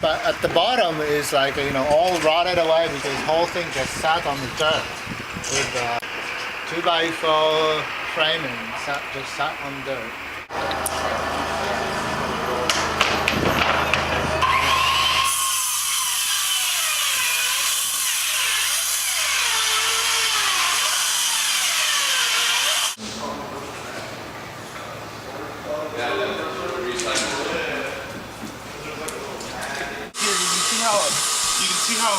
But at the bottom is like, all rotted away because the whole thing just sat on the dirt with 2x4 framing, just sat on dirt. You can see how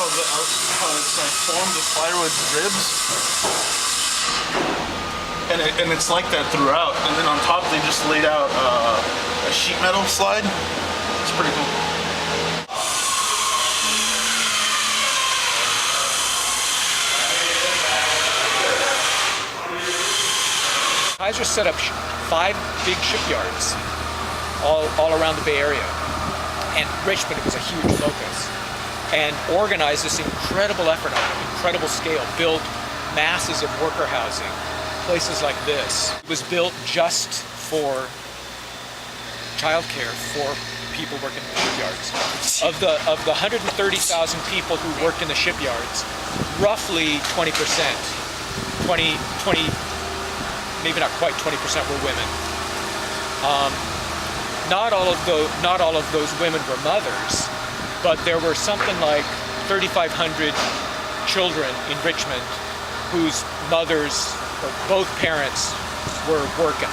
it's like formed with plywood ribs, and it's like that throughout. And then on top they just laid out a sheet metal slide. It's pretty cool. Kaiser set up 5 big shipyards all around the Bay Area, and Richmond was a huge focus, and organized this incredible effort on an incredible scale, built masses of worker housing, places like this. It was built just for childcare for people working in the shipyards. Of the 130,000 people who worked in the shipyards, roughly 20%, 20, maybe not quite 20% were women. Not all of those women were mothers, but there were something like 3,500 children in Richmond whose mothers, or both parents, were working,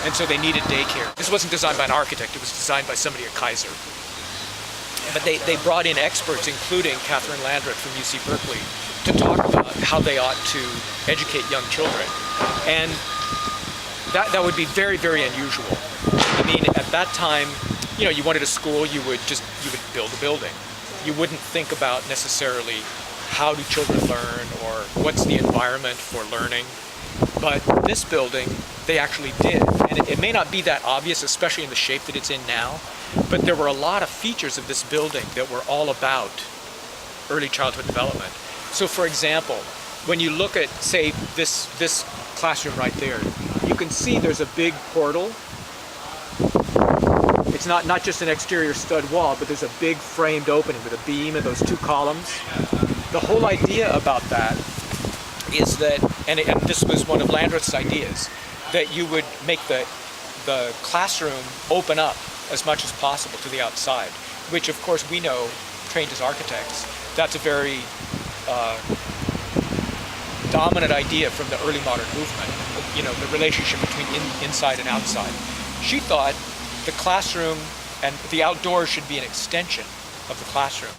and so they needed daycare. This wasn't designed by an architect, it was designed by somebody at Kaiser. But they brought in experts, including Catherine Landreth from UC Berkeley, to talk about how they ought to educate young children. And that would be very, very unusual. I mean, at that time, you wanted a school, you would build a building. You wouldn't think about necessarily how do children learn or what's the environment for learning. But this building, they actually did. And it may not be that obvious, especially in the shape that it's in now, but there were a lot of features of this building that were all about early childhood development. So for example, when you look at, say, this classroom right there, you can see there's a big portal. It's not just an exterior stud wall, but there's a big framed opening with a beam and those 2 columns. The whole idea about that is that, and this was one of Landreth's ideas, that you would make the classroom open up as much as possible to the outside, which of course we know, trained as architects, that's a very dominant idea from the early modern movement, the relationship between inside and outside. She thought the classroom and the outdoors should be an extension of the classroom.